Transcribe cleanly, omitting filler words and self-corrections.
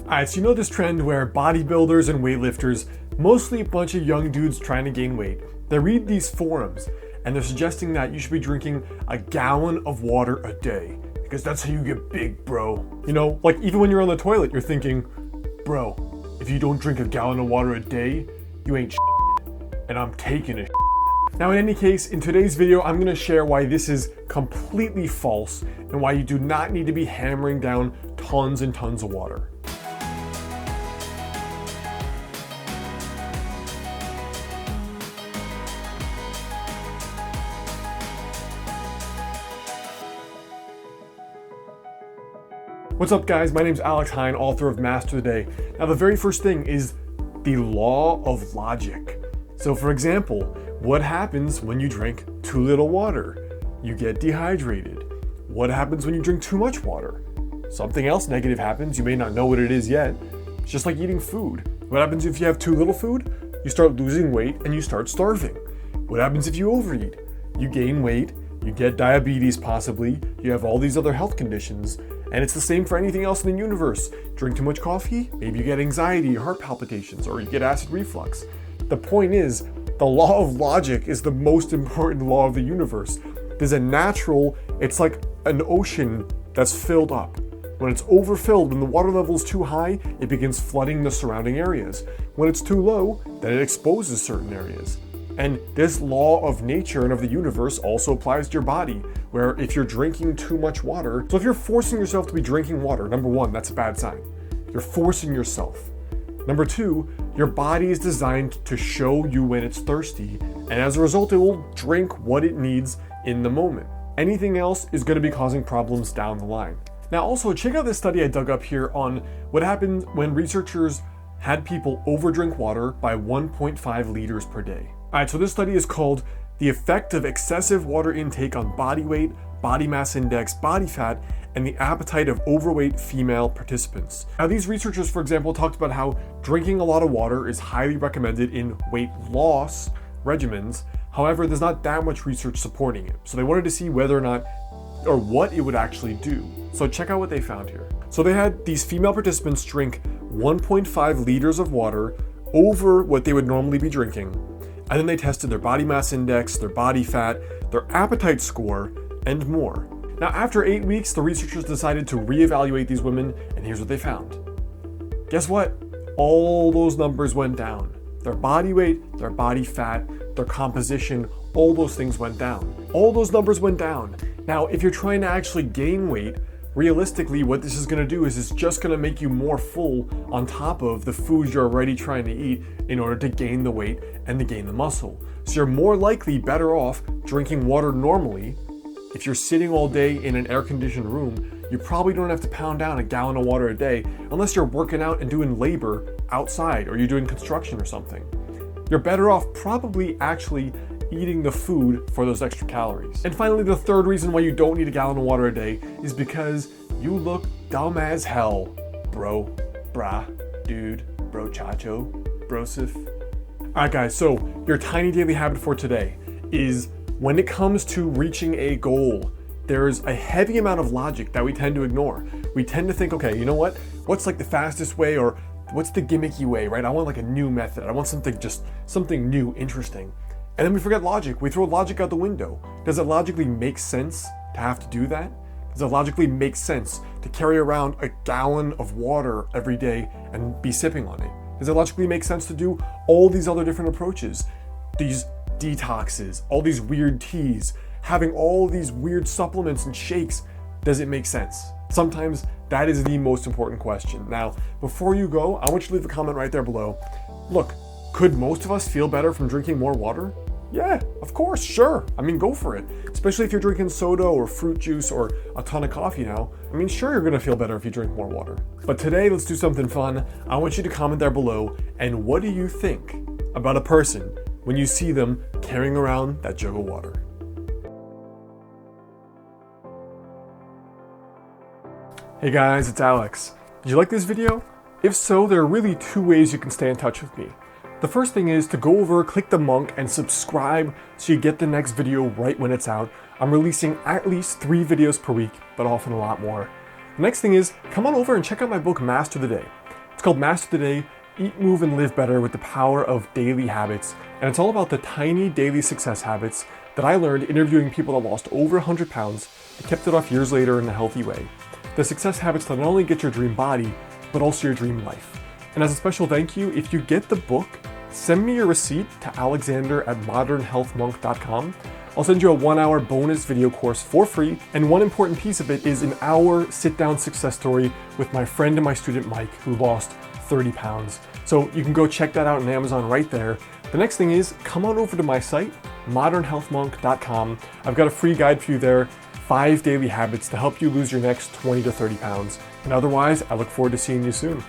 Alright, so you know this trend where bodybuilders and weightlifters, mostly a bunch of young dudes trying to gain weight, they read these forums and they're suggesting that you should be drinking a gallon of water a day because that's how you get big, bro. You know, like even when you're on the toilet, you're thinking, bro, if you don't drink a gallon of water a day, you ain't and I'm taking it. Now in any case, in today's video, I'm gonna share why this is completely false and why you do not need to be hammering down tons and tons of water. What's up guys, my name's Alex Hine, author of Master the Day. Now the very first thing is the law of logic. So for example, what happens when you drink too little water? You get dehydrated. What happens when you drink too much water? Something else negative happens, you may not know what it is yet. It's just like eating food. What happens if you have too little food? You start losing weight and you start starving. What happens if you overeat? You gain weight, you get diabetes possibly, you have all these other health conditions. And it's the same for anything else in the universe. Drink too much coffee, maybe you get anxiety, heart palpitations, or you get acid reflux. The point is, the law of logic is the most important law of the universe. There's a natural, it's like an ocean that's filled up. When it's overfilled, when the water level is too high, it begins flooding the surrounding areas. When it's too low, then it exposes certain areas. And this law of nature and of the universe also applies to your body, where if you're drinking too much water, so if you're forcing yourself to be drinking water, number one, that's a bad sign. You're forcing yourself. Number two, your body is designed to show you when it's thirsty, and as a result, it will drink what it needs in the moment. Anything else is going to be causing problems down the line. Now also, check out this study I dug up here on what happens when researchers had people overdrink water by 1.5 liters per day. Alright, so this study is called The Effect of Excessive Water Intake on Body Weight, Body Mass Index, Body Fat, and the Appetite of Overweight Female Participants. Now these researchers, for example, talked about how drinking a lot of water is highly recommended in weight loss regimens. However, there's not that much research supporting it. So they wanted to see whether or not, or what it would actually do. So check out what they found here. So they had these female participants drink 1.5 liters of water over what they would normally be drinking. And then they tested their body mass index, their body fat, their appetite score, and more. Now after 8 weeks, the researchers decided to reevaluate these women, and here's what they found. Guess what? All those numbers went down. Their body weight, their body fat, their composition, all those things went down. All those numbers went down. Now, if you're trying to actually gain weight, realistically, what this is going to do is it's just going to make you more full on top of the food you're already trying to eat in order to gain the weight and to gain the muscle. So you're more likely better off drinking water normally. If you're sitting all day in an air-conditioned room, you probably don't have to pound down a gallon of water a day unless you're working out and doing labor outside or you're doing construction or something. You're better off probably actually eating the food for those extra calories. And finally, the third reason why you don't need a gallon of water a day is because you look dumb as hell, bro, brah, dude, bro chacho, brosif. Alright guys, so your tiny daily habit for today is when it comes to reaching a goal, there's a heavy amount of logic that we tend to ignore. We tend to think, okay, you know what? What's like the fastest way, or what's the gimmicky way, right? I want like a new method. I want something new, interesting. And then we forget logic. We throw logic out the window. Does it logically make sense to have to do that? Does it logically make sense to carry around a gallon of water every day and be sipping on it? Does it logically make sense to do all these other different approaches? These detoxes, all these weird teas, having all these weird supplements and shakes, does it make sense? Sometimes that is the most important question. Now, before you go, I want you to leave a comment right there below. Look, could most of us feel better from drinking more water? Yeah, of course, sure. I mean, go for it. Especially if you're drinking soda or fruit juice or a ton of coffee now. I mean, sure, you're gonna feel better if you drink more water. But today, let's do something fun. I want you to comment there below, and what do you think about a person when you see them carrying around that jug of water? Hey guys, it's Alex. Did you like this video? If so, there are really two ways you can stay in touch with me. The first thing is to go over, click the monk, and subscribe so you get the next video right when it's out. I'm releasing at least 3 videos per week, but often a lot more. The next thing is, come on over and check out my book, Master the Day. called Master the Day, Eat, Move, and Live Better with the Power of Daily Habits. And it's all about the tiny daily success habits that I learned interviewing people that lost over 100 pounds and kept it off years later in a healthy way. The success habits that not only get your dream body, but also your dream life. And as a special thank you, if you get the book, send me your receipt to alexander@modernhealthmonk.com. I'll send you a 1-hour bonus video course for free, and one important piece of it is an hour sit-down success story with my friend and my student Mike, who lost 30 pounds. So you can go check that out on Amazon right there. The next thing is, come on over to my site, modernhealthmonk.com. I've got a free guide for you there, 5 daily habits to help you lose your next 20 to 30 pounds. And otherwise, I look forward to seeing you soon.